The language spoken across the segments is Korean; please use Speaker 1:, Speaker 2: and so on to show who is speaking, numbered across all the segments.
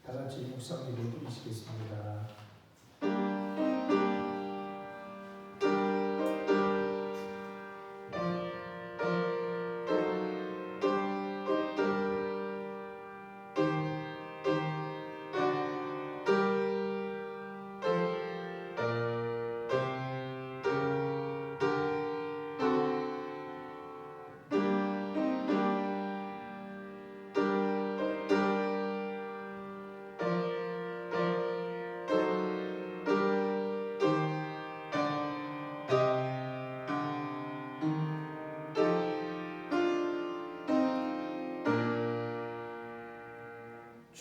Speaker 1: 다 같이 묵상기도 드리시겠습니다.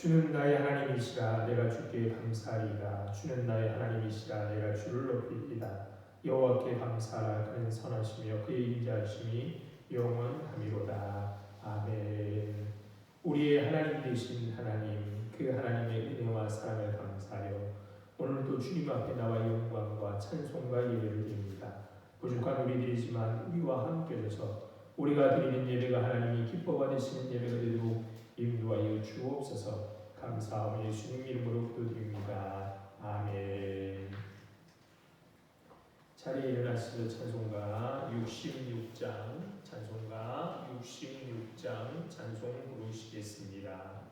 Speaker 1: 주는 나의 하나님이시라 내가 주께 감사하리이다. 주는 나의 하나님이시라 내가 주를 높이리이다. 여호와께 감사하라. 그는 선하시며 그의 인자하심이 영원하미로다. 아멘. 우리의 하나님 되신 하나님, 그 하나님의 은혜와 사랑을 감사하여 오늘도 주님 앞에 나와 영광과 찬송과 예배를 드립니다. 부족한 우리들이지만 우리와 함께 하셔서 우리가 드리는 예배가 하나님이 기뻐 받으시는 예배가 되도록 인도하여 주옵소서. 감사하며 예수님 이름으로 기도드립니다. 아멘. 자리에 일어나시며 찬송가 66장 찬송 부르시겠습니다.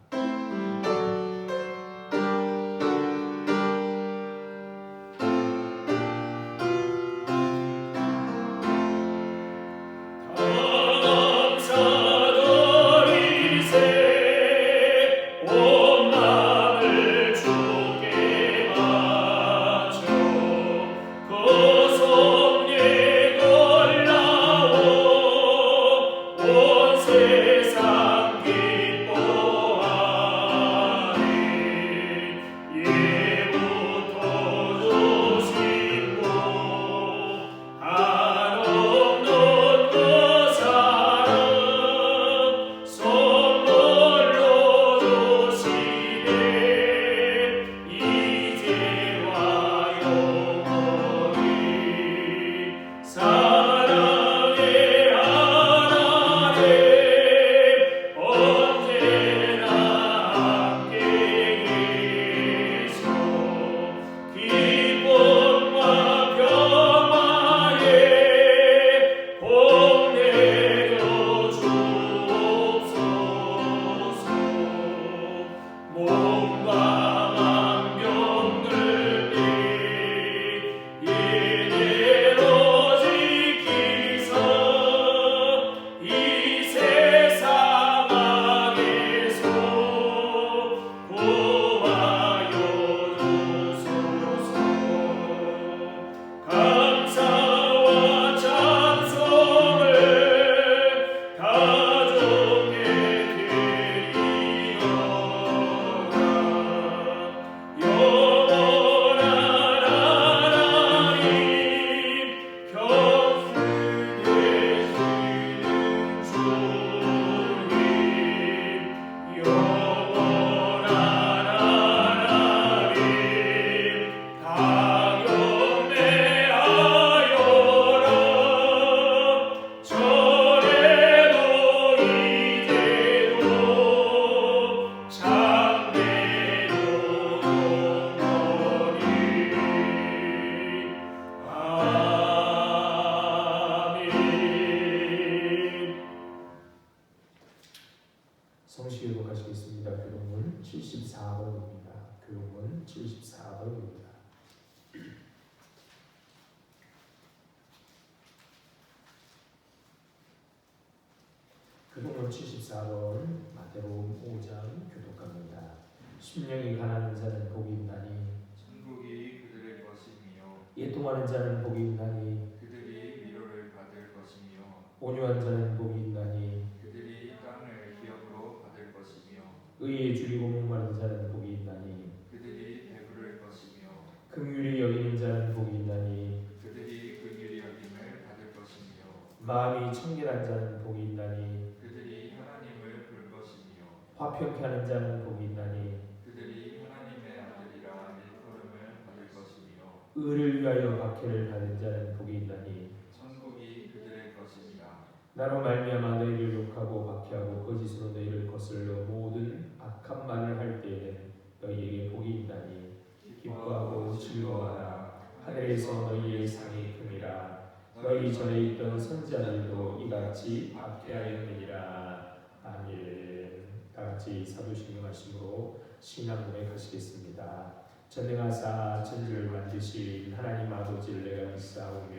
Speaker 1: 성시교독 하시겠습니다. 교독문 74번입니다. 교독문 74번입니다. 교독문 74번 마태복음 5장 교독합니다. 심령이 가난한 자는 복이 있나니
Speaker 2: 천국이 그들의 것이며
Speaker 1: 애통하는 자는 복이 있나니
Speaker 2: 그들이 위로를 받을 것이며
Speaker 1: 온유한 자는 복이 있나니
Speaker 2: 그들이 땅을 기업으로 받을 것이며
Speaker 1: 의에 줄이고 목마른 자는 복이 있나니
Speaker 2: 그들이 배부를 것이며
Speaker 1: 긍휼히 여기는 자는 복이 있나니
Speaker 2: 그들이 긍휼히 여김을 받을 것이며
Speaker 1: 마음이 청결한 자는 복이 있나니
Speaker 2: 그들이 하나님을 볼 것이며
Speaker 1: 화평케 하는 자는 복이 있나니
Speaker 2: 그들이 하나님의 아들이라 일컬음을 받을 것이며
Speaker 1: 의를 위하여 박해를 받은 자는 복이 있나니
Speaker 2: 천국이 그들의 것이니라.
Speaker 1: 나로 말미암아 너희를 욕하고 박해하고 거짓으로 너희를 거슬러 모든 악한 말을 할 때에는 전에 있던 선지자들도 이같이 박해하였느니라. 아멘. 다같이 사도신경 말씀으로 신앙 고백하시겠습니다. 전능하사 천지를 만드신 하나님 아버지를 내가 믿사오며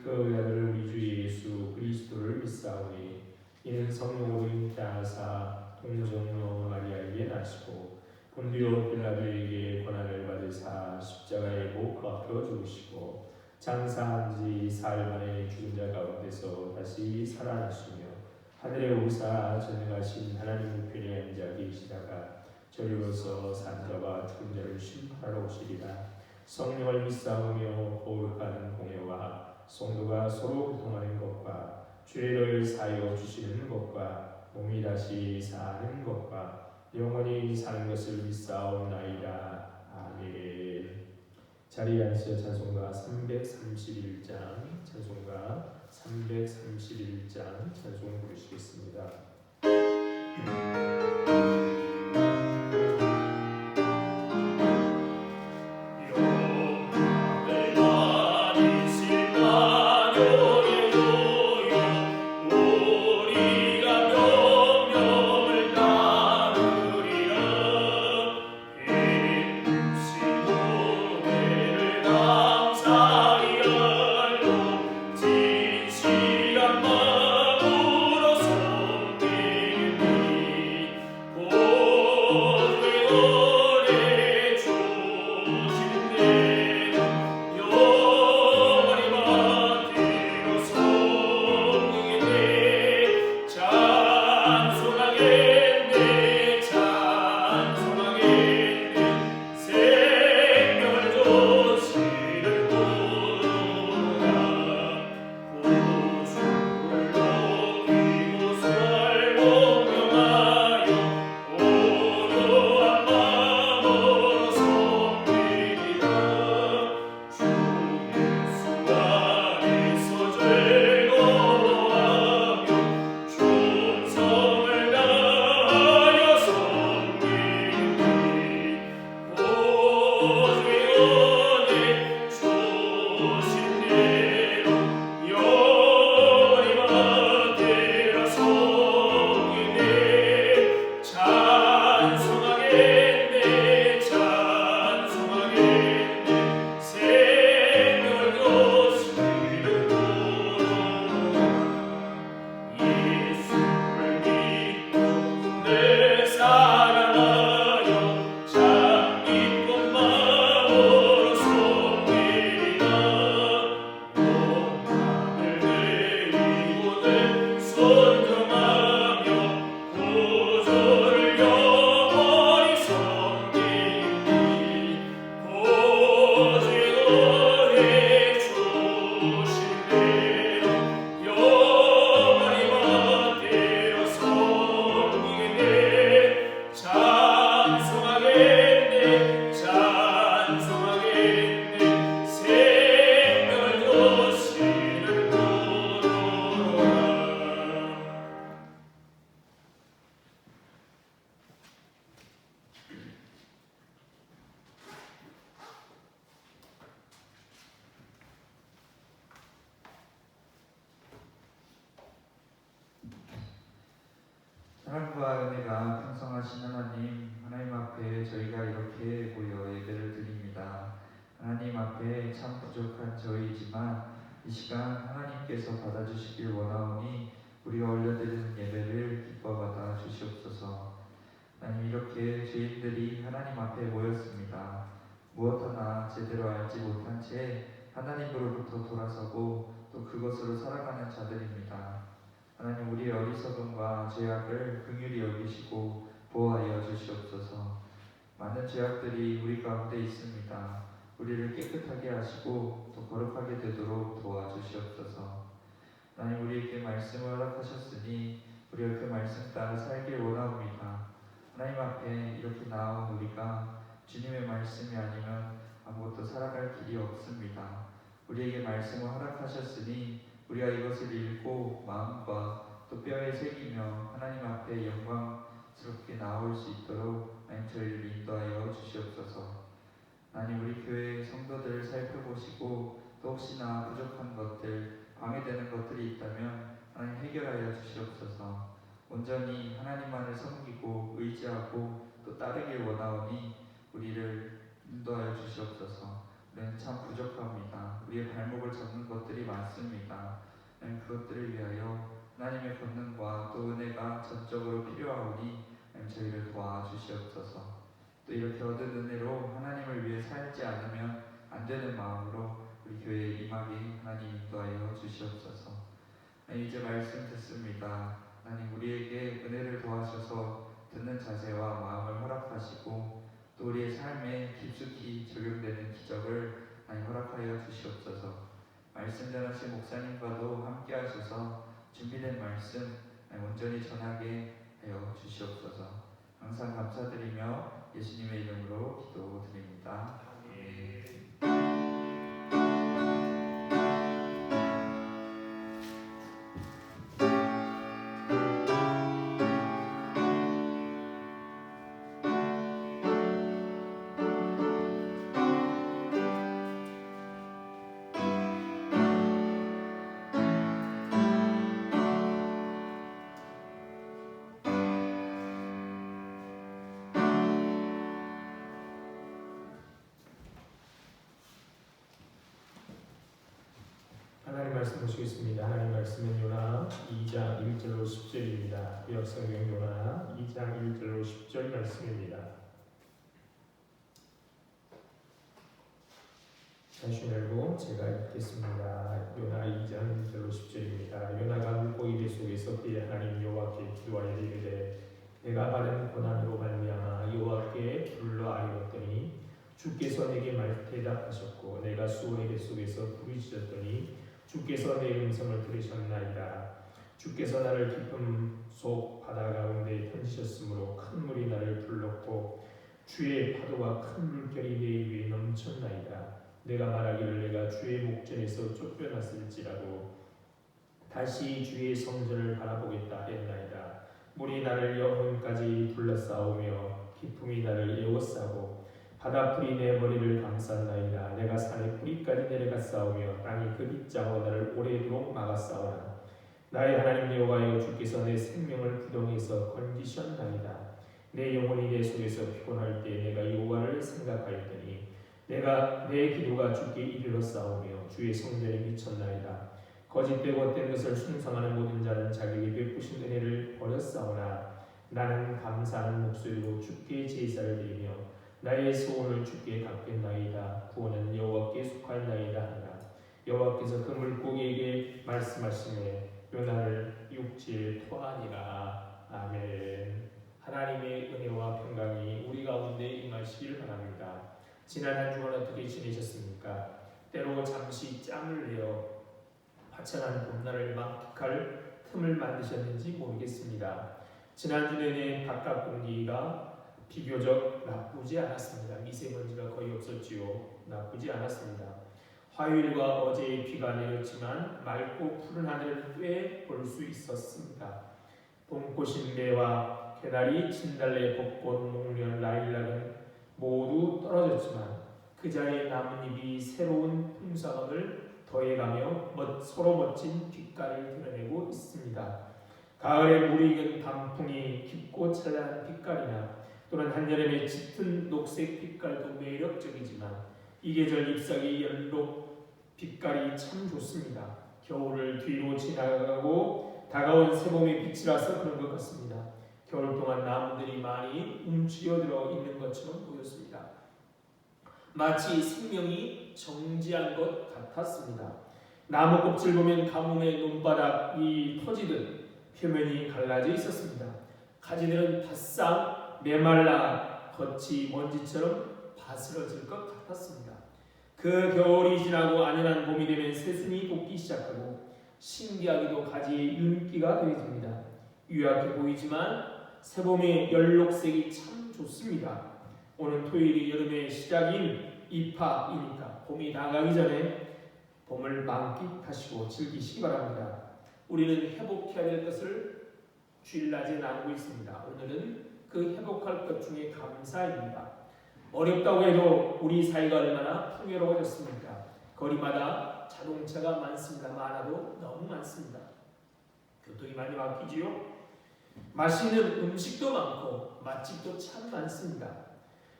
Speaker 1: 그 아들 우리 주 예수 그리스도를 믿사오니 이는 성령으로 잉태하사 동정녀 마리아에게 나시고 본디오 빌라도에게 고난을 받으사 십자가에 못 박혀 죽으시고 장사한 지 사흘 만에 죽은 자 가운데서 다시 살아나시며 하늘에 오르사 전능하신 하나님 우편에 앉아 계시다가 저리로서 산 자와 죽은 자를 심판하러 오시리라. 성령을 믿사오며 거룩한 공예와 성도가 서로 교통하는 것과 죄를 사하여 주시는 것과 몸이 다시 사는 것과 영원히 사는 것을 믿사옵나이다. 아멘. 자리에 앉으셔 찬송가 331장 찬송가 331장 찬송 부르시겠습니다.
Speaker 3: 사랑과 은혜가 풍성하신 하나님 앞에 저희가 이렇게 모여 예배를 드립니다. 하나님 앞에 참 부족한 저희이지만 이 시간 하나님께서 받아주시길 원하오니 우리가 올려드리는 예배를 기뻐 받아 주시옵소서. 하나님, 이렇게 죄인들이 하나님 앞에 모였습니다. 무엇 하나 제대로 알지 못한 채 하나님으로부터 돌아서고 또 그것으로 살아가는 자들입니다. 하나님, 우리의 어리석음과 죄악을 긍휼히 여기시고 보호하여 주시옵소서. 많은 죄악들이 우리 가운데 있습니다. 우리를 깨끗하게 하시고 또 거룩하게 되도록 도와주시옵소서. 하나님, 우리에게 말씀을 허락하셨으니 우리가 그 말씀 따라 살길 원하옵니다. 하나님 앞에 이렇게 나온 우리가 주님의 말씀이 아니면 아무것도 살아갈 길이 없습니다. 우리에게 말씀을 허락하셨으니 우리가 이것을 읽고 마음과 또 뼈에 새기며 하나님 앞에 영광스럽게 나올 수 있도록 하나님 저희를 인도하여 주시옵소서. 하나님, 우리 교회 성도들을 살펴보시고 또 혹시나 부족한 것들 방해되는 것들이 있다면 하나님 해결하여 주시옵소서. 온전히 하나님만을 섬기고 의지하고 또 따르길 원하오니 우리를 인도하여 주시옵소서. 우리는 참 부족합니다. 우리의 발목을 잡는 것들이 많습니다. 그것들을 위하여 하나님의 권능과 또 은혜가 전적으로 필요하오니 저희를 도와주시옵소서. 또 이렇게 얻은 은혜로 하나님을 위해 살지 않으면 안 되는 마음으로 우리 교회에 임하게 하나님 인도하여 주시옵소서. 이제 말씀 듣습니다. 하나님 우리에게 은혜를 도와셔서 듣는 자세와 마음을 허락하시고 또 우리의 삶에 깊숙이 적용되는 기적을 하나님 허락하여 주시옵소서. 말씀 전하신 목사님과도 함께 하셔서 준비된 말씀 온전히 전하게 하여 주시옵소서. 항상 감사드리며 예수님의 이름으로 기도드립니다.
Speaker 1: 하나님 말씀 보시겠습니다. 하나님 말씀은 요나 2장 1절로 10절입니다. 구약성경 요나 2장 1절로 10절 말씀입니다. 다시 열고 제가 읽겠습니다. 요나 2장 1절로 10절입니다. 요나가 물고기 배 속에서 그의 하나님 여호와께 기도하여 이르되 내가 받은 고난으로 말미암아 여호와께 불러 아뢰었더니 주께서 내게 대답하셨고 내가 수월의 배 속에서 부르짖었더니 주께서 내 음성을 들으셨나이다. 주께서 나를 깊은 속 바다 가운데 던지셨으므로 큰 물이 나를 불렀고 주의 파도와 큰 물결이 내 위에 넘쳤나이다. 내가 말하기를 내가 주의 목전에서 쫓겨났을지라도 다시 주의 성전을 바라보겠다 했나이다. 물이 나를 영혼까지 둘러싸오며 기품이 나를 에워싸고 바다풀이 내 머리를 감쌌나이다. 내가 산의 뿌리까지 내려갔사오며 땅이 그 빗장으로 나를 오래도록 막았사오나 나의 하나님 여호와여 주께서 내 생명을 부동에서 건지셨나이다. 내 영혼이 내 속에서 피곤할 때 내가 여호와를 생각하였더니 내가 내 기도가 주께 이르렀사오며 주의 성전에 미쳤나이다. 거짓되고 헛된 것을 숭상하는 모든 자는 자기에게 베푸신 은혜를 버렸사오나 나는 감사하는 목소리로 주께 제사를 드리며 나의 소원을 주께 갚겠나이다. 구원은 여호와께 속하나이다 하라. 여호와께서 그 물고기에게 말씀하시매 요나를 육지에 토하니라. 아멘. 하나님의 은혜와 평강이 우리 가운데 임하시길 바랍니다. 지난 한 주간 어떻게 지내셨습니까? 때로 잠시 짬을 내어 화창한 봄날을 만끽할 틈을 만드셨는지 모르겠습니다. 지난주 내내 바깥 공기가 비교적 나쁘지 않았습니다. 미세먼지가 거의 없었지요. 나쁘지 않았습니다. 화요일과 어제의 비가 내렸지만 맑고 푸른 하늘을 꽤 볼 수 있었습니다. 봄꽃인 매와 개나리, 진달래, 벚꽃, 목련, 라일락은 모두 떨어졌지만 그 자리에 나뭇잎이 새로운 풍성함을 더해가며 서로 멋진 빛깔을 드러내고 있습니다. 가을에 무르익은 단풍이 깊고 찬란한 빛깔이나 또는 한여름의 짙은 녹색 빛깔도 매력적이지만 이 계절 잎사귀 연록 빛깔이 참 좋습니다. 겨울을 뒤로 지나가고 다가온 새봄의 빛이라서 그런 것 같습니다. 겨울 동안 나무들이 많이 움츠려들어 있는 것처럼 보였습니다. 마치 생명이 정지한 것 같았습니다. 나무 껍질 보면 가뭄의 눈바닥이 터지듯 표면이 갈라져 있었습니다. 가지들은 바싹 메말라 겉이 먼지처럼 바스러질 것 같았습니다. 그 겨울이 지나고 안연한 봄이 되면 새순이 돋기 시작하고 신기하게도 가지에 윤기가 더해집니다. 유약해 보이지만 새봄의 연록색이 참 좋습니다. 오늘 토요일이 여름의 시작인 입하이니까 봄이 다가기 전에 봄을 만끽하시고 즐기시기 바랍니다. 우리는 회복해야 될 것을 주일낮에 나누고 있습니다. 오늘은 그 회복할 것 중에 감사입니다. 어렵다고 해도 우리 사회가 얼마나 풍요로워졌습니까? 거리마다 자동차가 많습니다. 많아도 너무 많습니다. 교통이 많이 막히지요. 맛있는 음식도 많고 맛집도 참 많습니다.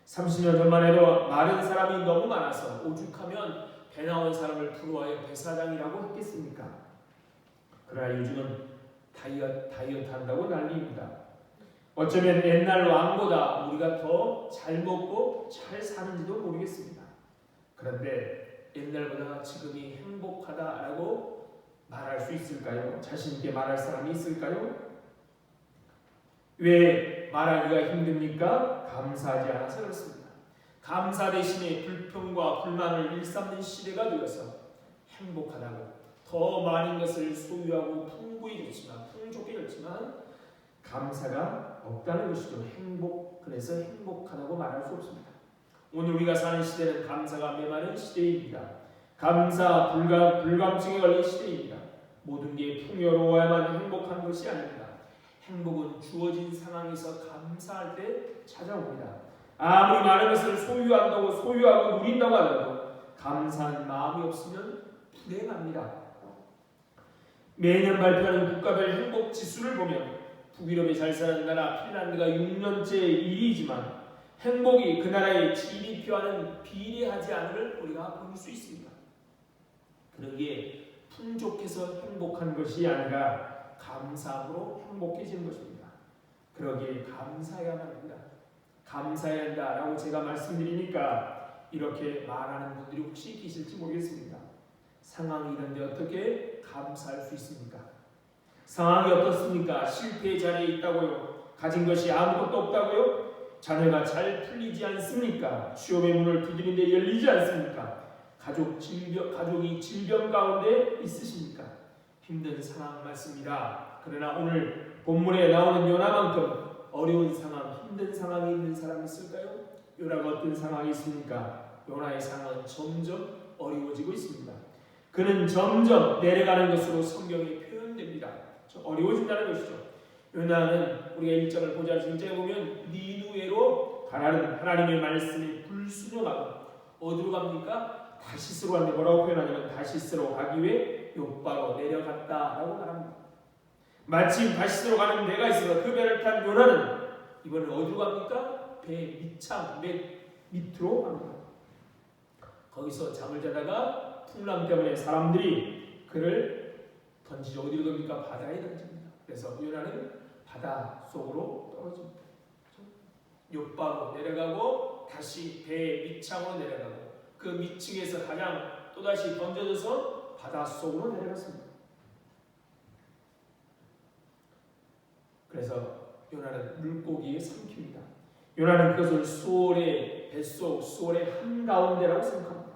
Speaker 1: 30년 전만 해도 마른 사람이 너무 많아서 오죽하면 배 나온 사람을 부러워하여 배사장이라고 했겠습니까? 그러나 요즘은 다이어트 한다고 난리입니다. 어쩌면 옛날 왕보다 우리가 더 잘 먹고 잘 사는지도 모르겠습니다. 그런데 옛날보다 지금이 행복하다라고 말할 수 있을까요? 자신 있게 말할 사람이 있을까요? 왜 말하기가 힘듭니까? 감사하지 않아서 그렇습니다. 감사 대신에 불평과 불만을 일삼는 시대가 되어서 행복하다고 더 많은 것을 소유하고 풍족해 졌지만 감사가 없다는 것이죠. 그래서 행복하다고 말할 수 없습니다. 오늘 우리가 사는 시대는 감사가 메마른 시대입니다. 감사 불감증에 걸린 시대입니다. 모든 게 풍요로워야만 행복한 것이 아닙니다. 행복은 주어진 상황에서 감사할 때 찾아옵니다. 아무리 많은 것을 소유하고 누린다고 하더라도 감사한 마음이 없으면 불행합니다. 매년 발표하는 국가별 행복 지수를 보면 북유럽에 잘 사는 나라 핀란드가 6년째 1위이지만 행복이 그 나라의 GDP와는 비례하지 않음을 우리가 볼 수 있습니다. 그런 게 풍족해서 행복한 것이 아니라 감사함으로 행복해지는 것입니다. 그러기에 감사해야만 합니다. 감사해야 한다라고 제가 말씀드리니까 이렇게 말하는 분들이 혹시 계실지 모르겠습니다. 상황이 이런데 어떻게 감사할 수 있습니까? 상황이 어떻습니까? 실패의 자리에 있다고요? 가진 것이 아무것도 없다고요? 자녀가 잘 풀리지 않습니까? 취업의 문을 두드리는데 열리지 않습니까? 가족이 질병 가운데 있으십니까? 힘든 상황 맞습니다. 그러나 오늘 본문에 나오는 요나만큼 어려운 상황, 힘든 상황이 있는 사람이 있을까요? 요나가 어떤 상황이 있습니까? 요나의 상황은 점점 어려워지고 있습니다. 그는 점점 내려가는 것으로 성경에 표현됩니다. 어려워진다는 것이죠. 요나는 우리가 1장을 보자. 1장에 보면 니누에로 가라는 하나님의 말씀에 불순종하고 어디로 갑니까? 다시스로 갔는데 뭐라고 표현하냐면 다시스로 가기 위해 욥바로 내려갔다라고 말합니다. 마침 다시스로 가는 배가 있어서 그 배를 탄 요나는 이번에 어디로 갑니까? 배 밑창 밑으로 갑니다. 거기서 잠을 자다가 풍랑 때문에 사람들이 그를 던지죠. 어디로 던집니까? 바다에 던집니다. 그래서 요나는 바다 속으로 떨어집니다. 욥바로 내려가고 다시 배 밑창으로 내려가고 그 밑층에서 가장 또다시 던져져서 바다 속으로 내려갔습니다. 그래서 요나는 물고기에 삼킵니다. 요나는 그것을 수월의 뱃속, 수월의 한가운데라고 생각합니다.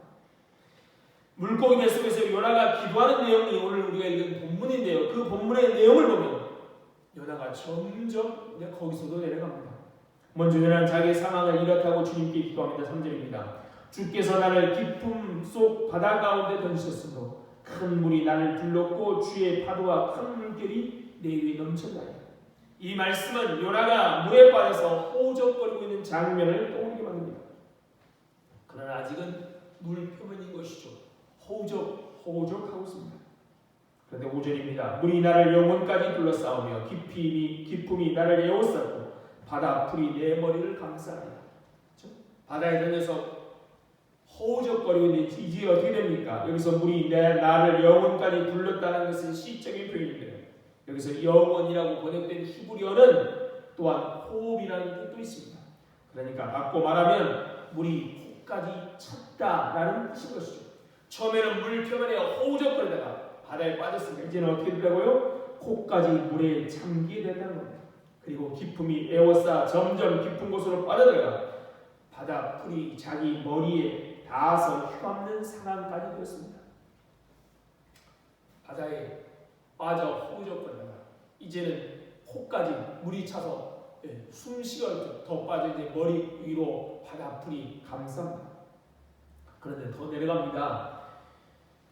Speaker 1: 물고기 뱃속에서 요나가 기도하는 내용이 오늘 우리가 읽은 본문인데요. 그 본문의 내용을 보면 요나가 점점 거기서도 내려갑니다. 먼저 요나는 자기의 상황을 이렇다고 주님께 기도합니다. 3절입니다. 주께서 나를 깊음 속 바다 가운데 던지셨으므로 큰 물이 나를 둘렀고 주의 파도와 큰 물결이 내 위에 넘쳤나이다. 이 말씀은 요나가 물에 빠져서 호적거리고 있는 장면을 떠오르게 만듭니다. 그러나 아직은 물 표면인 것이죠. 호적하고 있습니다. 그런데 5절입니다. 물이 나를 영혼까지 둘러싸우며 기품이 나를 에워쌌고 바다 풀이 내 머리를 감싸나이다. 바다에 던져서 호적거리고 있는데 이제 어떻게 됩니까? 여기서 물이 나를 영혼까지 둘렀다는 것은 시적인 표현인데요. 여기서 영혼이라고 번역된 히브리어는 또한 호흡이라는 뜻도 있습니다. 그러니까 바꿔 말하면 물이 코까지 찼다라는 뜻인 것이죠. 처음에는 물 표면에 호적거리다가 바다에 빠졌습니다. 이제는 어떻게 되더라고요? 코까지 물에 잠기게 된다는 겁니다. 그리고 기품이 에워싸 점점 깊은 곳으로 빠져들어가 바다 풀이 자기 머리에 닿아서 휘감는 상황까지 되었습니다. 바다에 빠져 호적거리다가 이제는 코까지 물이 차서 숨 쉬어 더 빠져 이제 머리 위로 바다 풀이 감쌉니다. 그런데 더 내려갑니다.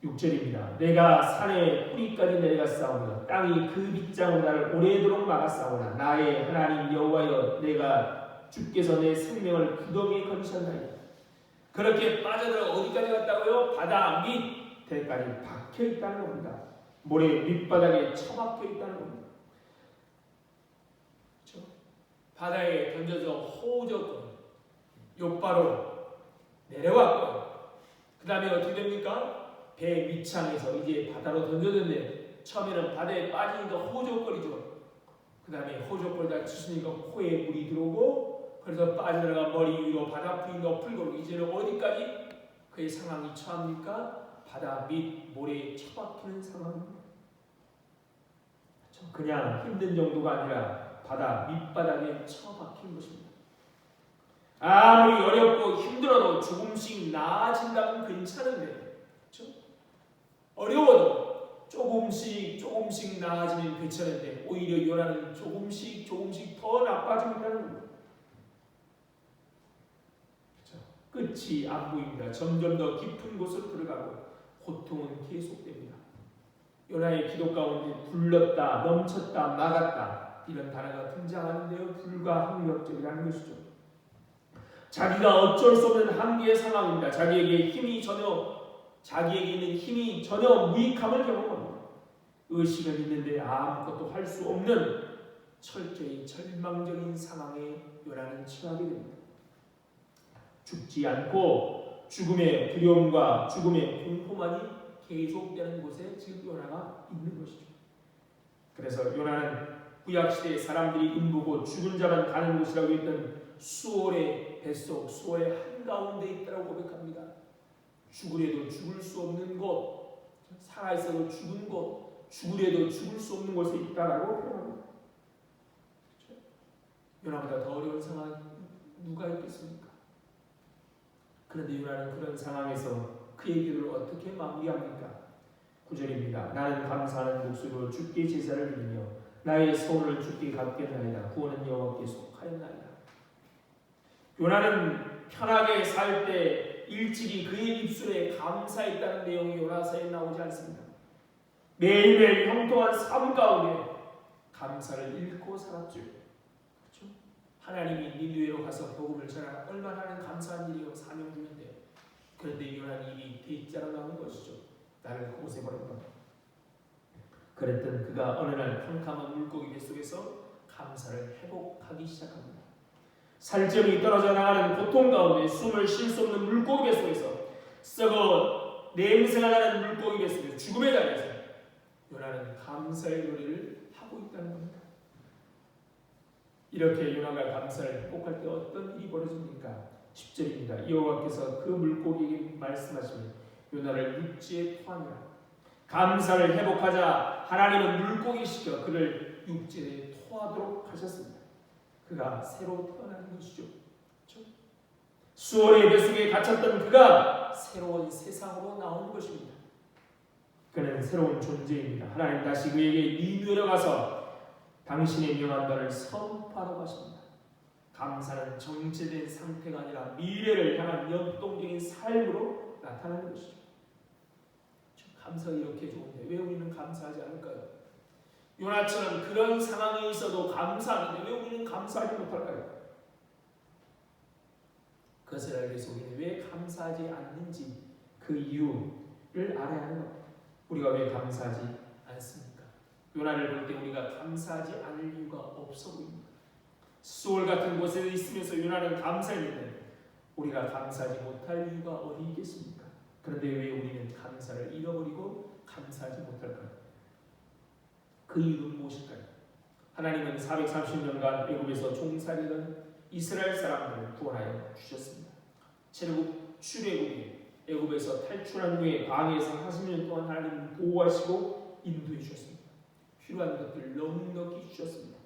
Speaker 1: 6절입니다. 내가 산의 뿌리까지 내려갔사오며 땅이 그 빗장으로 나를 오래도록 막았사오나 나의 하나님 여호와여 내가 주께서 내 생명을 구덩이에 건지셨나이다. 그렇게 빠져들어 어디까지 갔다고요? 바다 밑 배까지 박혀 있다는 겁니다. 모래 밑바닥에 처박혀 있다는 겁니다. 그렇죠? 바다에 던져서 호우졌고 곧바로 내려왔고 그 다음에 어떻게 됩니까? 배 밑창에서 이제 바다로 던져졌는데 처음에는 바다에 빠지니까 호적거리죠. 그 다음에 호적거리다 치시니까 코에 물이 들어오고 그래서 빠져들어가 머리 위로 바다 부위 높을고 이제는 어디까지 그의 상황이 처합니까? 바다 밑 모래에 처박히는 상황입니다. 그냥 힘든 정도가 아니라 바다 밑바닥에 처박힌 것입니다. 아무리 어렵고 힘들어도 조금씩 나아진다면 괜찮은데, 그렇죠? 어려워도 조금씩 나아지면 괜찮은데 오히려 요나는 조금씩 더 나빠지고 있다는 겁니다. 그렇죠? 끝이 안 보입니다. 점점 더 깊은 곳으로 들어가고 고통은 계속됩니다. 요나의 기도 가운데 불렀다, 넘쳤다, 막았다 이런 단어가 등장하는데요. 불가항력적이라는 것이죠. 자기가 어쩔 수 없는 한계의 상황입니다. 자기에게 있는 힘이 전혀 무익함을 경험합니다. 의식은 있는데 아무것도 할 수 없는 철저히 절망적인 상황에 요나는 처하게 됩니다. 죽지 않고 죽음의 두려움과 죽음의 공포만이 계속되는 곳에 지금 요나가 있는 것이죠. 그래서 요나는 구약시대의 사람들이 음부고 죽은 자만 가는 곳이라고 했던 수월의 뱃속, 수월의 한가운데 있다고 고백합니다. 죽으려도 죽을 수 없는 곳, 살아있어도 죽은 곳, 죽으려도 죽을 수 없는 곳에 있다라고 표현합니다. 그렇죠? 요나보다 더 어려운 상황이 누가 있겠습니까? 그런데 요나는 그런 상황에서 그의 기도를 어떻게 마무리합니까? 9절입니다. 나는 감사하는 목소리로 주께 제사를 드리며 나의 소원을 주께 갚겠나이다. 구원은 여호와께 속하였나이다. 요나는 편하게 살 때 일찍이 그의 입술에 감사했다는 내용이 요나서에 나오지 않습니다. 매일매일 형통한 삶 가운데 감사를 잃고 살았죠. 그렇죠? 하나님이 니느웨로 가서 복음을 전하라 얼마나 감사한 일이요 사명 중인데 그런데 요나는 입이 대자로 나온 것이죠. 나를 그곳에 버렸다. 그랬던 그가 어느 날 캄캄한 물고기 뱃속에서 감사를 회복하기 시작합니다. 살점이 떨어져 나가는 고통 가운데 숨을 쉴 수 없는 물고기 뱃속에서 썩어 냄새가 나는 물고기 뱃속에서 죽음의 자리에서 요나는 감사의 노래를 하고 있다는 겁니다. 이렇게 요나가 감사를 회복할 때 어떤 일이 벌어집니까? 10절입니다. 여호와께서 그 물고기에게 말씀하시며 요나를 육지에 토하니라. 감사를 회복하자 하나님은 물고기시켜 그를 육지에 토하도록 하셨습니다. 그가 새로 태어나는 것이죠. 그렇죠? 수월의 뱃속에 갇혔던 그가 새로운 세상으로 나온 것입니다. 그는 새로운 존재입니다. 하나님 다시 그에게 니느웨로 가서 당신의 명한 바를 선포하라고 하십니다. 감사는 정체된 상태가 아니라 미래를 향한 역동적인 삶으로 나타나는 것이죠. 감사가 이렇게 좋은데 왜 우리는 감사하지 않을까요? 요나처럼 그런 상황에 있어도 감사하는데 왜 우리는 감사하지 못할까요? 그것을 알기 위해서 우리는 왜 감사하지 않는지 그 이유를 알아야 하는 겁니다. 우리가 왜 감사하지 않습니까? 요나를 볼 때 우리가 감사하지 않을 이유가 없어 보입니다. 수월 같은 곳에 있으면서 요나는 감사했는데 우리가 감사하지 못할 이유가 어디 있겠습니까? 그런데 왜 우리는 감사를 잃어버리고 감사하지 못할까요? 그 이유는 무엇일까요? 하나님은 430년간 애굽에서 종살이던 이스라엘 사람들을 구원하여 주셨습니다. 출애굽이 애굽에서 탈출한 후에 광야에서 40년 동안 하나님은 보호하시고 인도해 주셨습니다. 필요한 것들을 넉넉히 주셨습니다.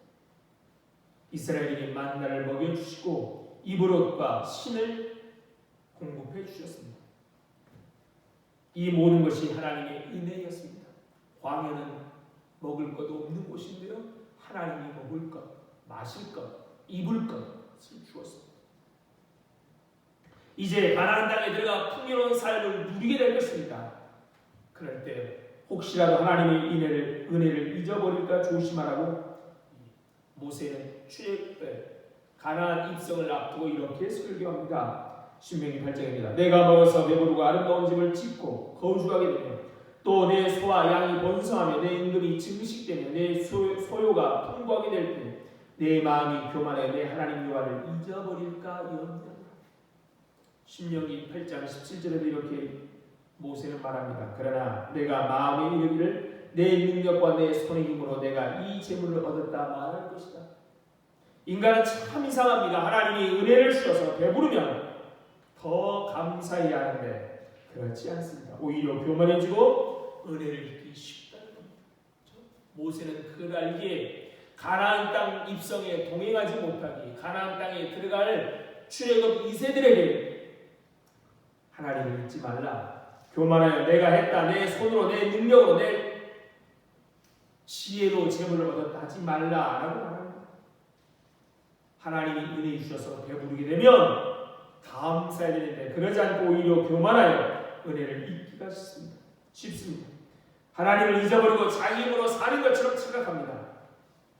Speaker 1: 이스라엘에게 만나를 먹여주시고 이브롯과 신을 공급해 주셨습니다. 이 모든 것이 하나님의 은혜였습니다. 광야는 먹을 것 없는 곳인데요. 하나님이 먹을 것, 마실 것, 입을 것을 주었습니다. 이제 가나안 땅에 들어가 풍요로운 삶을 누리게 될 것입니다. 그럴 때 혹시라도 하나님의 은혜를 잊어버릴까 조심하라고 모세는 가나안 입성을 앞두고 이렇게 설교합니다. 신명기 8장입니다. 내가 먹어서 배부르고 아름다운 집을 짓고 거주하게 되며 또 내 소와 양이 번성하며 내 임금이 증식되며 내 소요가 풍부하게 될 때 내 마음이 교만해 내 하나님 여호와를 잊어버릴까 염려하노라. 신명기 8장 17절에도 이렇게 모세는 말합니다. 그러나 내가 마음에 이르기를 내 능력과 내 손의 힘으로 내가 이 재물을 얻었다 말할 것이다. 인간은 참 이상합니다. 하나님이 은혜를 주셔서 배부르면 더 감사해야 하는데 그렇지 않습니다. 오히려 교만해지고 은혜를 잊기 쉽다는 겁니다. 모세는 그 알기에 가나안 땅 입성에 동행하지 못하기, 가나안 땅에 들어갈 출애굽 2세들에게 하나님을 잊지 말라. 교만하여 내가 했다, 내 손으로 내 능력으로 내 지혜로 재물을 얻었다 하지 말라라고 말합니다. 하나님이 은혜 주셔서 배부르게 되면 감사해야 되는데 그러지 않고 오히려 교만하여 은혜를 잊기가 쉽습니다. 하나님을 잊어버리고 자기 힘으로 사는 것처럼 생각합니다.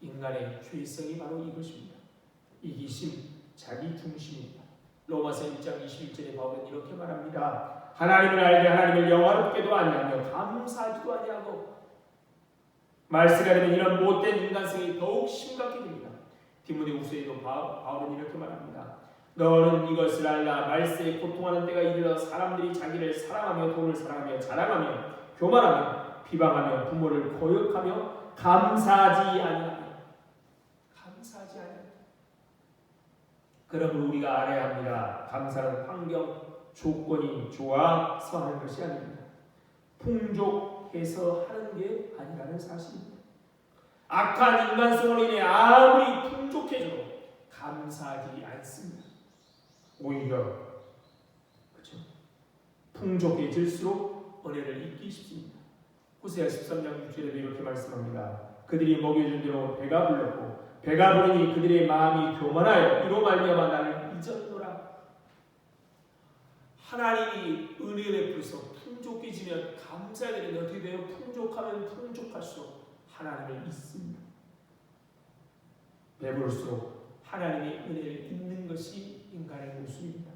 Speaker 1: 인간의 죄성이 바로 이것입니다. 이기심, 자기 중심입니다. 로마서 1장 21절에 바울은 이렇게 말합니다. 하나님을 알되 하나님을 영화롭게도 아니하며 감사하지도 아니하고 말세가 되면 이런 못된 인간성이 더욱 심각해 됩니다. 디모데후서에도 바울은 이렇게 말합니다. 너는 이것을 알라. 말세에 고통하는 때가 이르러 사람들이 자기를 사랑하며 돈을 사랑하며 자랑하며 교만하며 비방하며 부모를 거역하며 감사하지 아니하며 그러므로 우리가 알아야 합니다. 감사는 환경, 조건이 좋아서 하는 것이 아닙니다. 풍족해서 하는 게 아니라는 사실입니다. 악한 인간성으로 인해 아무리 풍족해져도 감사하지 않습니다. 오히려 그렇죠? 풍족해질수록 은혜를 잊기 쉽습니다. 호세아 13장 6절에도 이렇게 말씀합니다. 그들이 먹여준 대로 배가 불렀고 배가 부르니 그들의 마음이 교만하여 이로 말미암아 나를 잊었노라. 하나님이 은혜를 베풀어서 풍족해지면 감사해야 되는데 어떻게 돼요? 풍족하면 풍족할수록 하나님을 잊습니다. 배부를수록 하나님의 은혜를 잊는 것이 인간의 모습입니다.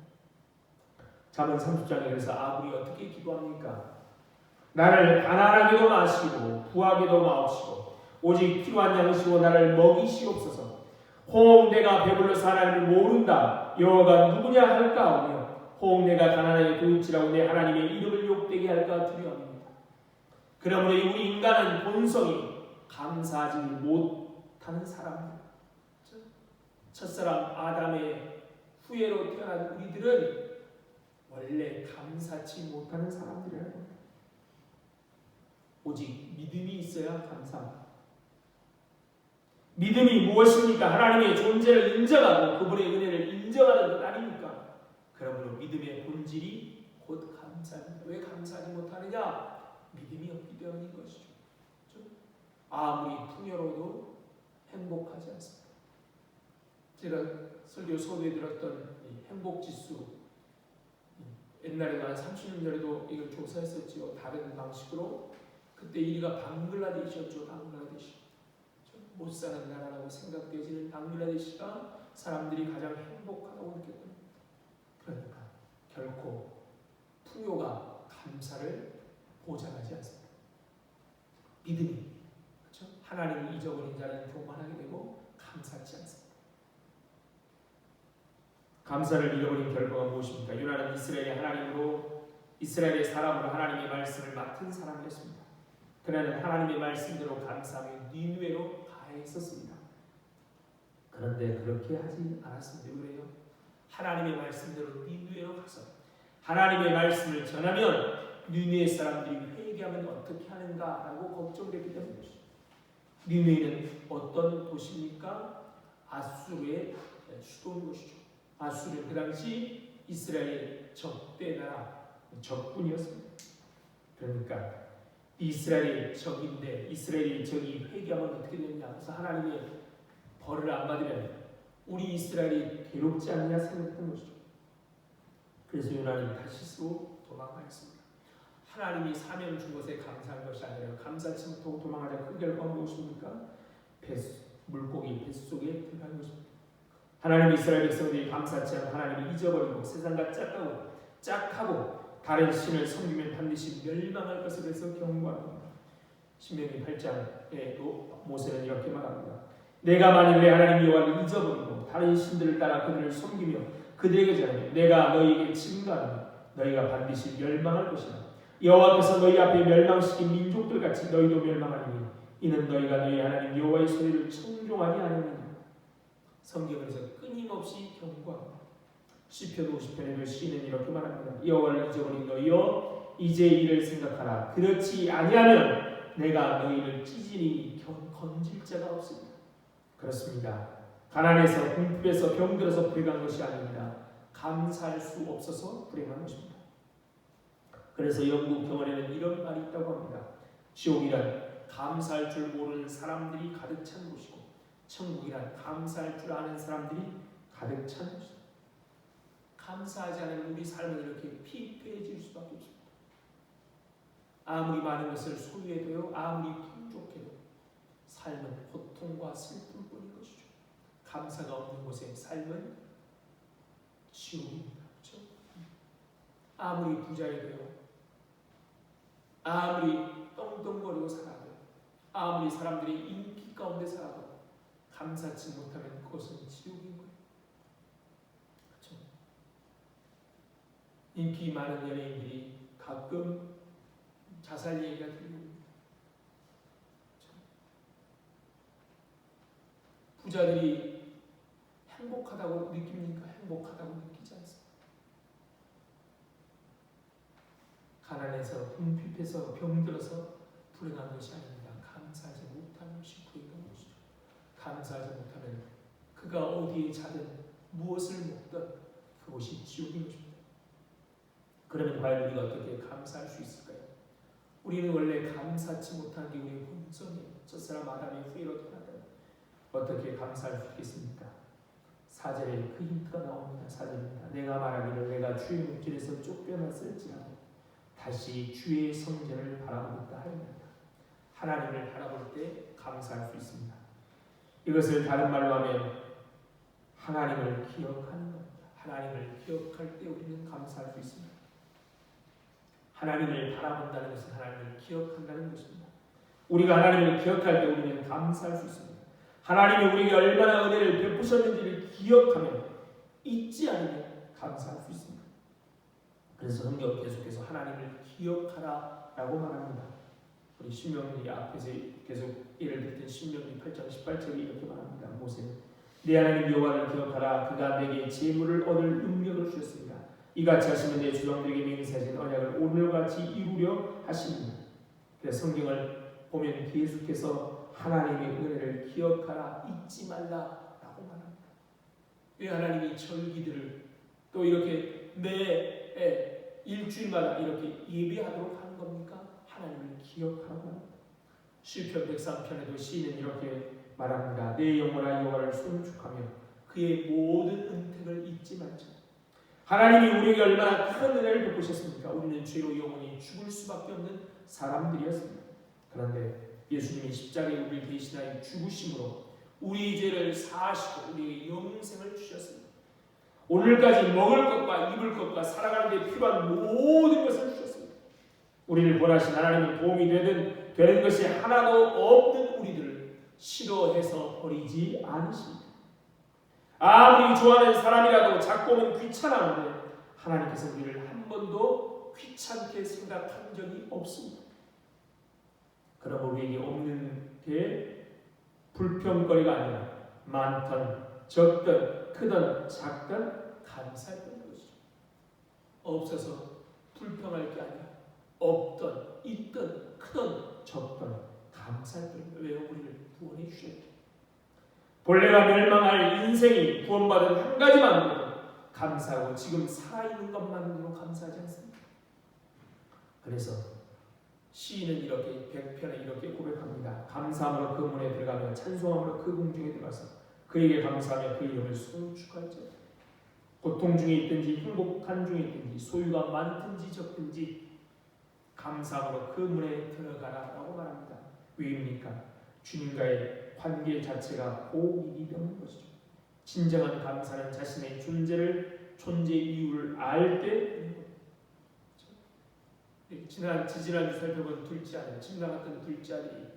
Speaker 1: 잠언 30장에 그래서 아굴이 어떻게 기도합니까? 나를 가난하게도 마시고 부하게도 마옵시고 오직 필요한 양식으로 나를 먹이시옵소서. 혹 내가 배불러서 하나님을 모른다. 여호와가 누구냐 할까 하며 혹 내가 가난하게 도인치라고 내 하나님의 이름을 욕되게 할까 두려워합니다. 그러므로 우리 인간은 본성이 감사하지 못하는 사람입니다. 첫사람 아담의 후예로 태어난 우리들은 원래 감사치 못하는 사람들이라는 겁니다. 오직 믿음이 있어야 감사합니다. 믿음이 무엇입니까? 하나님의 존재를 인정하고 그분의 은혜를 인정하는 것 아닙니까? 그러므로 믿음의 본질이 곧 감사입니다. 왜 감사하지 못하느냐? 믿음이 없기 때문인 것이죠. 아무리 풍요로워도 행복하지 않습니다. 제가 설교 소개해 드렸던 행복지수, 옛날에도 한 30년 전에도 이걸 조사했었죠. 다른 방식으로. 그때 1위가 방글라데시였죠. 방글라데시. 못 사는 나라라고 생각되어지는 방글라데시가 사람들이 가장 행복하다고 느꼈던. 그러니까 결코 풍요가 감사를 보장하지 않습니다. 믿음이 그렇죠? 하나님을 잊어버린 자는 교만하게 되고 감사치 않습니다. 감사를 잃어버린 결과가 무엇입니까? 요나는 이스라엘의 사람으로 하나님의 말씀을 맡은 사람이었습니다. 그는 하나님의 말씀대로 감사하며 니느웨로 가야 했었습니다. 그런데 그렇게 하지 않았습니다. 왜요? 하나님의 말씀대로 니느웨로 가서 하나님의 말씀을 전하면 니느웨 사람들이 회개하면 어떻게 하는가라고 걱정됐기 때문이죠. 니느웨는 어떤 도시입니까? 아수르의 수도인 것이죠. 아수르는 그 당시 이스라엘의 적대 나라, 적군이었습니다. 그러니까 이스라엘의 적인데 이스라엘의 적이 회개하면 어떻게 되느냐. 그래서 하나님의 벌을 안 받으면 우리 이스라엘이 괴롭지 않느냐 생각했던 것이죠. 그래서 요나는 다시스로 도망가였습니다. 하나님이 사명 준 것에 감사한 것이 아니라 감사치 못하고 도망가자. 그 결과가 무엇입니까? 물고기 뱃속에 들어간 것입니다. 하나님 이스라엘 백성들이 감사치 않고 하나님을 잊어버리고 세상과 짝하고 다른 신을 섬기면 반드시 멸망할 것을 그래서 경고합니다. 신명기 8장에 모세는 이렇게 말합니다. 내가 만일 내 하나님 여호와를 잊어버리고 다른 신들을 따라 그들을 섬기며 그들에게 전하면 내가 너희에게 증거하노니 너희가 반드시 멸망할 것이다. 여호와께서 너희 앞에 멸망시킨 민족들 같이 너희도 멸망하리니 이는 너희가 너희 하나님 여호와의 소리를 청종하지 않으니. 성경에서 끊임없이 경고합니다. 시편 50편에도 시인은 이렇게 말합니다. 여호와를 잊어버린 너희여 이제 이를 생각하라. 그렇지 아니하면 내가 너희를 찢으니 건질 자가 없습니다. 그렇습니다. 가난해서 궁핍해서 병들어서 불행한 것이 아닙니다. 감사할 수 없어서 불행한 것입니다. 그래서 영국 병원에는 이런 말이 있다고 합니다. 지옥이란 감사할 줄 모르는 사람들이 가득 찬 곳이고 천국이란 감사할 줄 아는 사람들이 가득 찬 곳이다. 감사하지 않으면 우리 삶은 이렇게 피폐해질 수밖에 없습니다. 아무리 많은 것을 소유해도요, 아무리 풍족해도 삶은 고통과 슬픔뿐인 것이죠. 감사가 없는 곳의 삶은 지옥입니다. 그렇죠? 아무리 부자여도요, 아무리 떵떵거리고 살아도, 아무리 사람들이 인기 가운데 살아도 감사치 못하면 그것은 지옥인 거예요. 그렇죠? 인기 많은 연예인들이 가끔 자살 얘기가 들립니다. 그렇죠? 부자들이 행복하다고 느낍니까? 행복하다고 느끼지 않습니다. 가난해서 궁핍해서 병들어서 불행한 것이 아닙니다. 감사하지 못하는 것이 불행한 것이죠. 감사하지 못하면 그가 어디에 자든 무엇을 먹든 그것이 지옥인 것입니다. 그러면 과연 우리가 어떻게 감사할 수 있을까요? 우리는 원래 감사치 못한 게 우리의 본성이에요. 첫사람 아담의 후예로 태어났다. 어떻게 감사할 수 있겠습니까? 4절에 그 힌트가 나옵니다. 4절입니다. 내가 말하기를 내가 주의 목전에서 쫓겨났을지라도 다시 주의 성전을 바라보겠다 하였느니라. 하나님을 바라볼 때 감사할 수 있습니다. 이것을 다른 말로 하면 하나님을 기억하는 겁니다. 하나님을 기억할 때 우리는 감사할 수 있습니다. 하나님을 바라본다는 것은 하나님을 기억한다는 것입니다. 우리가 하나님을 기억할 때 우리는 감사할 수 있습니다. 하나님이 우리에게 얼마나 은혜를 베푸셨는지를 기억하면 잊지 않으면 감사할 수 있습니다. 그래서 성경 계속해서 하나님을 기억하라라고 말합니다. 우리 신명기 앞에서 계속 예를 들던 신명기 8장 18절에 이렇게 말합니다. 모세는 내 하나님 여호와를 기억하라. 그가 내게 재물을 얻을 능력을 주셨습니다. 이같이 하시면 내 조상들에게 맹세하신 언약을 오늘같이 이루려 하십니다. 그래서 성경을 보면 계속해서 하나님의 은혜를 기억하라, 잊지 말라라고 말합니다. 왜 하나님이 절기들을 또 이렇게 매 일주일마다 이렇게 예배하도록 하는 겁니까? 하나님을 기억하라고 합니다. 시편 103편에도 시인은 이렇게 말합니다. 내 영혼아 여호와를 송축하며 그의 모든 은택을 잊지 말자. 하나님이 우리에게 얼마나 큰 은혜를 베푸셨습니까? 우리는 죄로 영원히 죽을 수밖에 없는 사람들이었습니다. 그런데 예수님이 십자가에 우리를 대신하여 죽으심으로 우리의 죄를 사하시고 우리에게 영생을 주셨습니다. 오늘까지 먹을 것과 입을 것과 살아가는 데 필요한 모든 것을 주셨습니다. 우리를 원하신 하나님의 도움이 되는 것이 하나도 없는 우리들을 싫어해서 버리지 않으십니다. 아무리 좋아하는 사람이라도 자꾸는 귀찮아하는데 하나님께서 우리를 한 번도 귀찮게 생각한 적이 없습니다. 그럼 우리에게 없는 게 불평거리가 아니라 많든 적든 크든 작든 감사해야 되는 것이죠. 없어서 불평할 게 아니라 없든 있든 크든 적든 감사해야 됩니다. 왜 우리를 구원해 주셨기. 본래가 멸망할 인생이 구원받은 한 가지만으로 감사하고 지금 살아있는 것만으로 감사하지 않습니까? 그래서 시인은 이렇게 100편에 이렇게 고백합니다. 감사함으로 그 문에 들어가며 찬송함으로 그 궁중에 들어가서 그에게 감사하며 그 이름을 송축할지어다. 고통 중에 있든지 행복한 중에 있든지 소유가 많든지 적든지 감사함으로 그 문에 들어가라라고 말합니다. 왜입니까? 주님과의 관계 자체가 호흡이 되는 것이죠. 진정한 감사는 자신의 존재 이유를 알 때 지지난주 살펴본 둘째 아들, 집 나갔던 둘째 아들이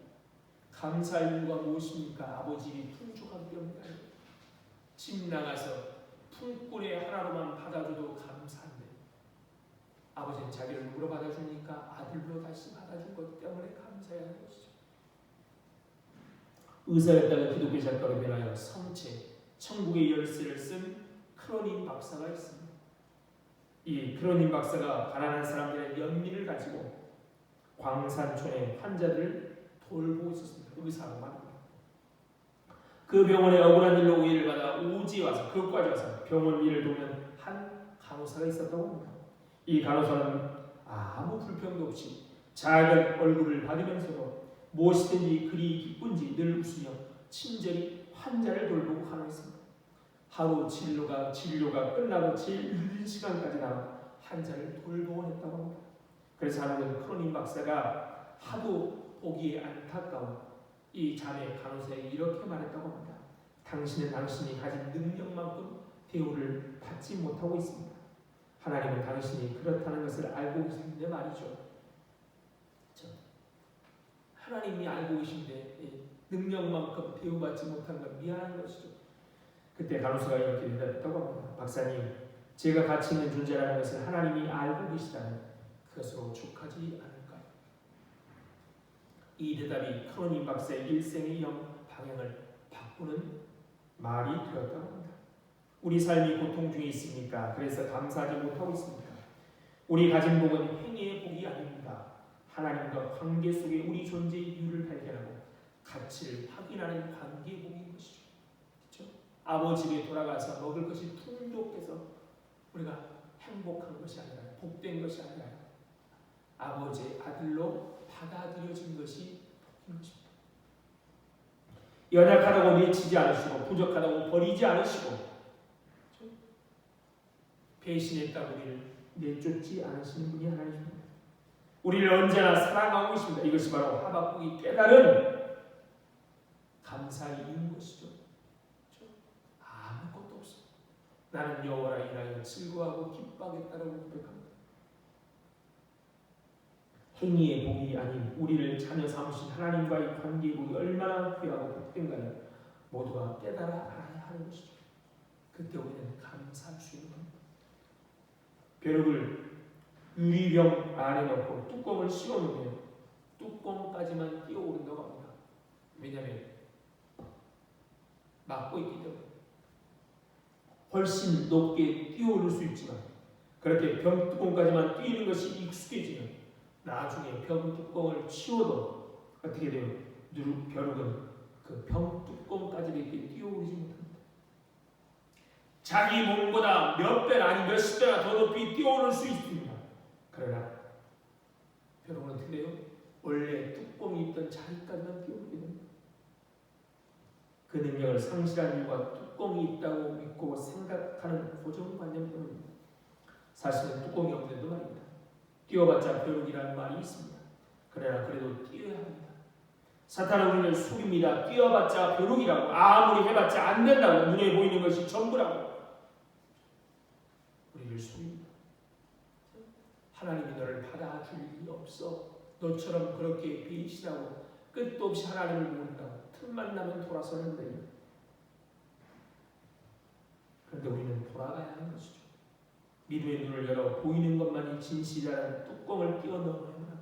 Speaker 1: 감사할 이유가 무엇입니까? 아버지 일이 풍족하기 때문이 아니에요. 집 나가서 품꾼의 하나로만 받아줘도 감사한데 아버지는 자기를 누구로 받아줍니까? 아들로 다시 받아준 것 때문에 감사해야 하는 것이죠. 의사였다가 기독교 작가로 변하여 성체, 천국의 열쇠를 쓴 크로닌 박사가 있습니다. 이 크로닌 박사가 가난한 사람들의 연민을 가지고 광산촌의 환자들을 돌보고 있었습니다. 의사로 말입니다. 그 병원에 억울한 일로 오해를 받아 오지에 와서 그것까지 와서 병원 일을 돕는 한 간호사가 있었다고 합니다. 이 간호사는 아무 불평도 없이 작은 얼굴을 받으면서도 무엇이든지 그리 기쁜지 늘 웃으며 친절히 환자를 돌보고 간호했습니다. 하루 진료가 끝나고 제일 늦은 시간까지 남아 환자를 돌보곤 했다고 합니다. 그래서 하루는 크로닌 박사가 하도 보기에 안타까운 이 자매 간호사에게 이렇게 말했다고 합니다. 당신은 당신이 가진 능력만큼 대우를 받지 못하고 있습니다. 하나님은 당신이 그렇다는 것을 알고 계시는데 말이죠. 하나님이 알고 계신데 능력만큼 대우받지 못한 건 미안한 것이죠. 그때 간호사가 이렇게 대답했다고 합니다. 박사님, 제가 가치 있는 존재라는 것을 하나님이 알고 계시다면 그것으로 족하지 않을까요? 이 대답이 크로닌 박사의 일생의 방향을 바꾸는 말이 되었다고 합니다. 우리 삶이 고통 중에 있습니까? 그래서 감사하지 못하고 있습니까? 우리 가진 복은 행위의 복이 아닙니다. 하나님과 관계 속에 우리 존재의 이유를 발견하고 가치를 확인하는 관계의 복인 것이죠. 그렇죠? 아버지에게 돌아가서 먹을 것이 풍족해서 우리가 행복한 것이 아니라 복된 것이 아니라 아버지의 아들로 받아들여진 것이 복인 것입니다. 연약하다고 내치지 않으시고 부족하다고 버리지 않으시고 그렇죠? 배신했다고 우리를 내쫓지 않으시는 분이 하나님입니다. 우리를 언제나 사랑하고 계십니다. 이것이 바로 하박국이 깨달은 감사의 이유인 것이죠. 그렇죠? 아무것도 없어. 나는 여호와라 인하여 즐거워하고 기뻐하겠다라고 고백합니다. 행위의 복이 아닌 우리를 자녀 삼으신 하나님과의 관계의 복이 얼마나 귀하고 복된가를 모두가 깨달아 알아야 하는 것이죠. 그때 우리는 감사할 수 있는 겁니다. 벼룩을 유리병 안에 넣고 뚜껑을 씌워놓으면 뚜껑까지만 뛰어오른다고 합니다. 왜냐하면 막고 있기 때문에 훨씬 높게 뛰어오를 수 있지만 그렇게 병 뚜껑까지만 뛰는 것이 익숙해지면 나중에 병 뚜껑을 치워도 어떻게 돼요? 벼룩은 그 병 뚜껑까지밖에 뛰어오르지 못합니다. 자기 몸보다 몇 배나 아니 몇십 배나 더 높이 뛰어오를 수 있습니다. 그러나 벼룩은 어떻게 돼요? 원래 뚜껑이 있던 자리까지만 뛰어오게 됩니다. 그 능력을 상실한 이유가 뚜껑이 있다고 믿고 생각하는 고정관념 때문입니다. 사실은 뚜껑이 없는데도 말입니다. 뛰어봤자 벼룩이라는 말이 있습니다. 그러나 그래도 뛰어야 합니다. 사탄은 우리를 속입니다. 뛰어봤자 벼룩이라고, 아무리 해봤자 안 된다고, 눈에 보이는 것이 전부라고 우리를 속입니다. 하나님이 너를 받아줄 일이 없어. 너처럼 그렇게 배신하고 끝도 없이 하나님을 모른다고 틈만 나면 돌아서는 거예요. 그런데 우리는 돌아가야 하는 것이죠. 믿음의 눈을 열어 보이는 것만이 진실이라는 뚜껑을 뛰어넘어야 합니다.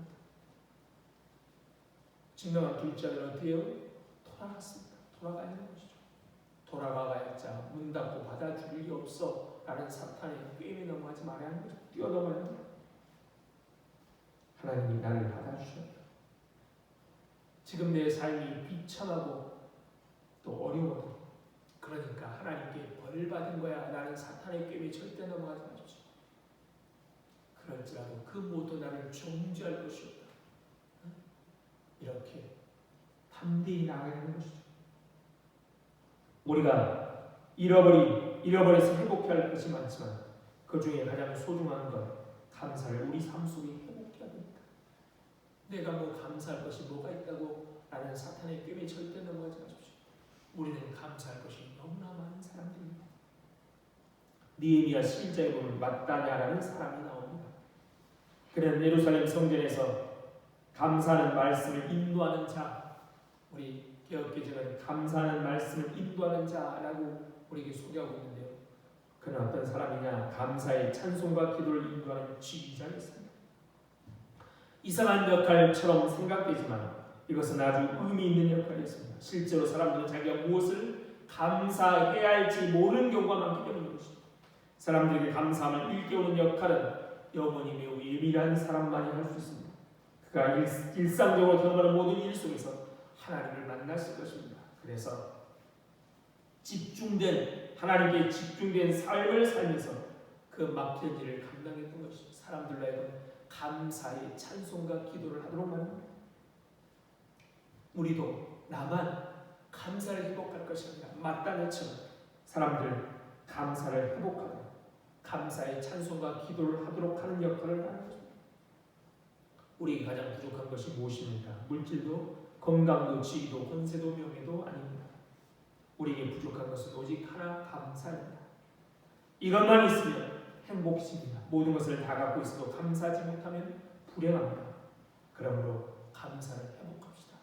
Speaker 1: 증명한 둘째 아들은 어떻게 해요? 돌아갔습니다. 돌아가야 하는 것이죠. 돌아가야자 문 닫고 받아줄 일이 없어 라는 사탄의 꾀임에 넘어가지 말아야 하는 것이죠. 뛰어넘어야 합니다. 하나님이 나를 받아주셨다. 지금 내 삶이 비참하고 또 어려워도 그러니까 하나님께 벌 받은 거야 라는 사탄의 꾀임에 절대 넘어가지 마십시오. 그럴지라도 그 모두 나를 정죄할 것이 없다. 이렇게 담대히 나아가야 하는 것이죠. 우리가 잃어버려서 회복해야 할 것이 많지만 그 중에 가장 소중한 것 감사를 우리 삶 속에 회복해야 됩니다. 내가 뭐 감사할 것이 뭐가 있다고 라는 사탄의 꾀임에 절대 넘어가지 마십시오. 우리는 감사할 것이 너무나 많은 사람들입니다. 느헤미야 시인자에 보면 마따냐라는 사람이 나옵니다. 그는 예루살렘 성전에서 감사하는 말씀을 인도하는 자, 우리 개혁개정은 감사하는 말씀을 인도하는 자라고 우리에게 소개하고 있는데요. 그는 어떤 사람이냐? 감사의 찬송과 기도를 인도하는 지휘자였습니다. 이상한 역할처럼 생각되지만 이것은 아주 의미 있는 역할이었습니다. 실제로 사람들은 자기가 무엇을 감사해야 할지 모르는 경우가 많기 때문인 것입니다. 사람들에게 감사함을 일깨우는 역할은 영혼이 매우 예민한 사람만이 할 수 있습니다. 그가 일상적으로 경험하는 모든 일 속에서 하나님을 만났을 것입니다. 그래서 하나님께 집중된 삶을 살면서 그 맡긴 일을 감당했던 것입니다. 사람들로 하여금 감사의 찬송과 기도를 하도록 말합니다. 우리도 나만 감사를 회복할 것이 아니라 마따냐처럼 사람들 감사를 회복하고 감사의 찬송과 기도를 하도록 하는 역할을 하는 것입니다. 우리에게 가장 부족한 것이 무엇입니까? 물질도 건강도 지위도 권세도 명예도 아닙니다. 우리에게 부족한 것은 오직 하나, 감사입니다. 이것만 있으면 행복입니다. 모든 것을 다 갖고 있어도 감사하지 못하면 불행합니다. 그러므로 감사를 회복합시다.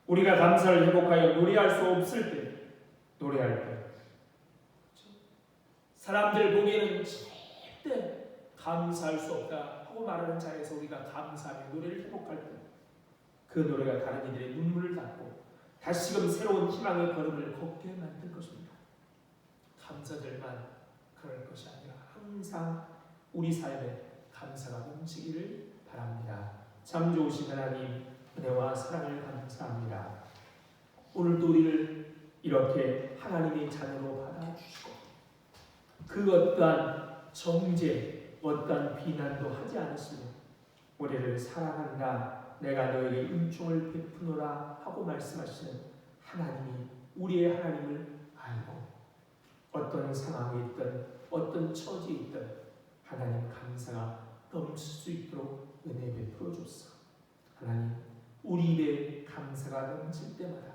Speaker 1: 우리가 감사를 회복하여 노래할 수 없을 때, 노래할 때 사람들 보기에는 절대 감사할 수 없다 하고 말하는 자리에서 우리가 감사하며 노래를 회복할 때 그 노래가 다른 이들의 눈물을 닦고 다시금 새로운 희망의 걸음을 걷게 만들 것입니다. 감사들만 그럴 것이 아니라 항상 우리 삶에 감사가 넘치기를 바랍니다. 참 좋으신 하나님, 은혜와 사랑을 감사합니다. 오늘도 우리를 이렇게 하나님의 자녀로 받아주시고 그 어떠한 정죄, 어떠한 비난도 하지 않으시며 우리를 사랑한다, 내가 너에게 은총을 베푸노라 하고 말씀하시는 하나님이 우리의 하나님을 알고 어떤 상황에 있든 어떤 처지에 있든 하나님 감사가 넘칠 수 있도록 은혜 베풀어 주옵소서. 하나님, 우리 입에 감사가 넘칠 때마다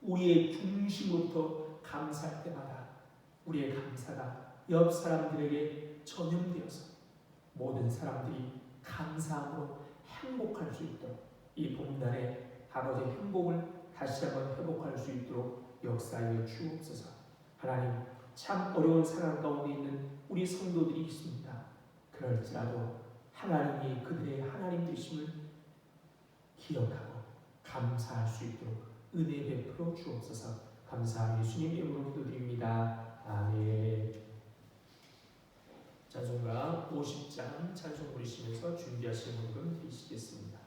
Speaker 1: 우리의 중심으로부터 감사할 때마다 우리의 감사가 옆 사람들에게 전염되어서 모든 사람들이 감사함으로 행복할 수 있도록 이 봄날에 아버지의 행복을 다시 한번 회복할 수 있도록 역사하여 주옵소서. 하나님, 참 어려운 상황 가운데 있는 우리 성도들이 있습니다. 그럴지라도 하나님이 그들의 하나님 되심을 기억하고 감사할 수 있도록 은혜 베풀어 주옵소서. 감사하며 예수님 이름으로 기도드립니다. 아멘. 찬송가 50장 찬송 부르시면서 준비하신 분금 드리시겠습니다.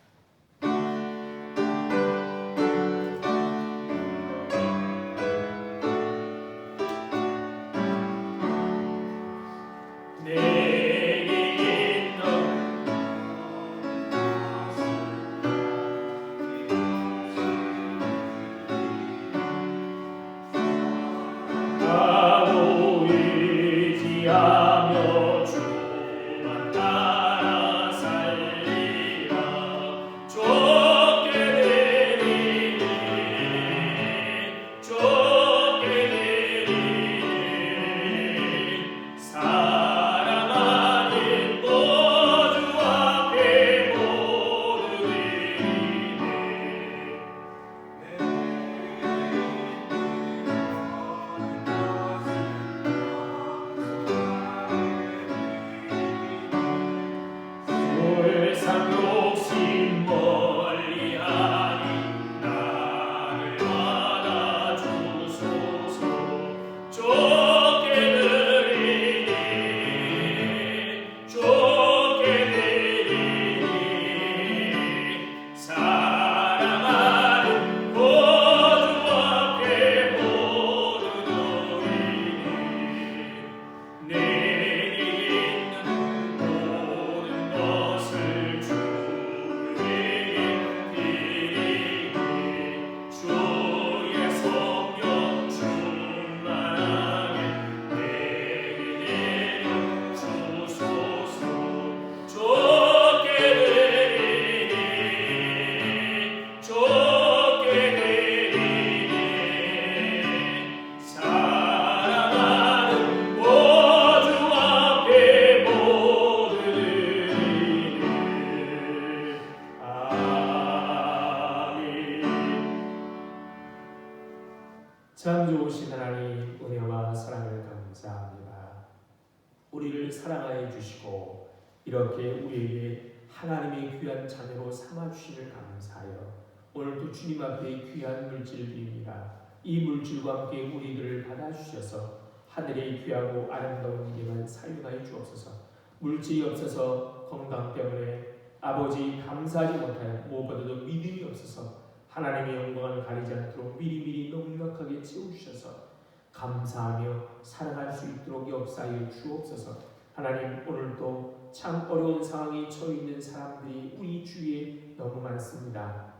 Speaker 1: 사랑하여 주시고 이렇게 우리에게 하나님의 귀한 자녀로 삼아주심을 감사하여 오늘도 주님 앞에 귀한 물질을 드립니다. 이 물질과 함께 우리들을 받아주셔서 하늘의 귀하고 아름다운 일에만 사용하여 주옵소서. 물질이 없어서 건강 때문에 아버지 감사하지 못하여 무엇보다도 믿음이 없어서 하나님의 영광을 가리지 않도록 미리미리 넉넉하게 채워주셔서 감사하며 살아갈 수 있도록 역사하여 주옵소서. 하나님, 오늘도 참 어려운 상황에 처해 있는 사람들이 우리 주위에 너무 많습니다.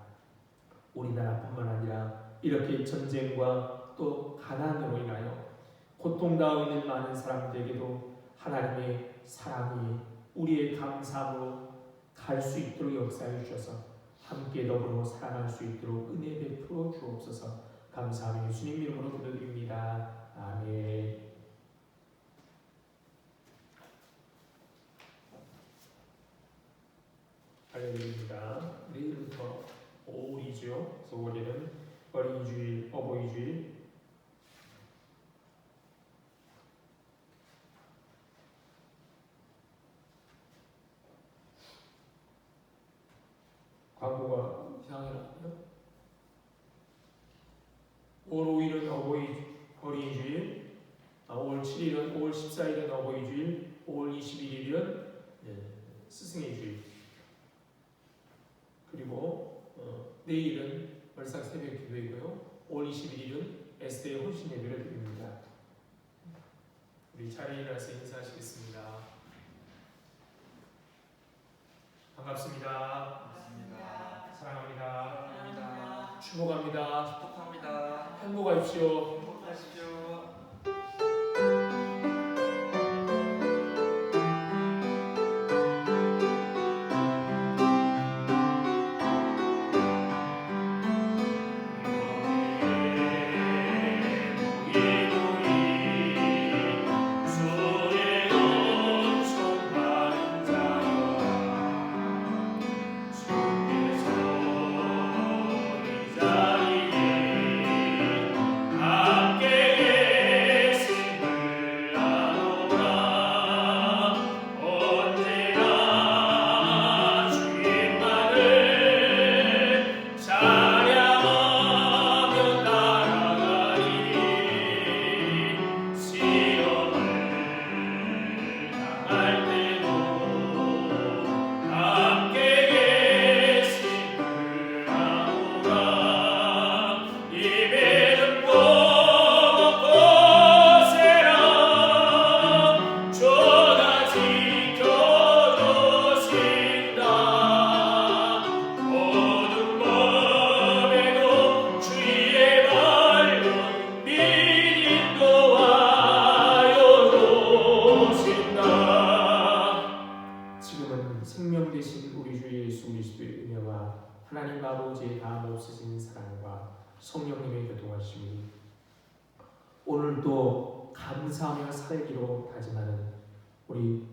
Speaker 1: 우리나라뿐만 아니라 이렇게 전쟁과 또 가난으로 인하여 고통당하고 있는 많은 사람들에게도 하나님의 사랑이 우리의 감사함으로 갈 수 있도록 역사해 주셔서 함께 더불어 살아갈 수 있도록 은혜 베풀어 주옵소서. 감사하며 예수님 이름으로 기도드립니다. 아멘. 할렐루야. 내일부터 5월이죠. 그래서 올해는 어린이주일, 어버이주일, 광고가 이상하게 나왔네요. 5월 5일은 어린이주일, 5월 7일은 5월 14일은 어버이주일, 5월 21일은 스승의 주일. 그리고 내일은 월삭 새벽 기도이고요. 5월 21일은 에스더의 혼신 예배를 드립니다. 우리 자리에 일어나서 인사하시겠습니다. 반갑습니다. 사랑합니다. 축복합니다.
Speaker 2: 축복합니다.
Speaker 1: 행복하십시오.
Speaker 2: 행복하십시오.
Speaker 1: 생명 되신 우리 주 예수 그리스도의 은혜와 하나님 아버지의 다함 없으신 사랑과 성령님의 교통하심이 오늘도 감사하며 살기로 다짐하는 우리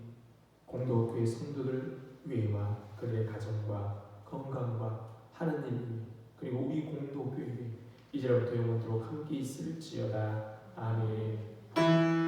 Speaker 1: 공동교회 성도들 위에와 그들의 가정과 건강과 하는 일 그리고 우리 공동교회 이제부터 영원토록 함께 있을지어다. 아멘.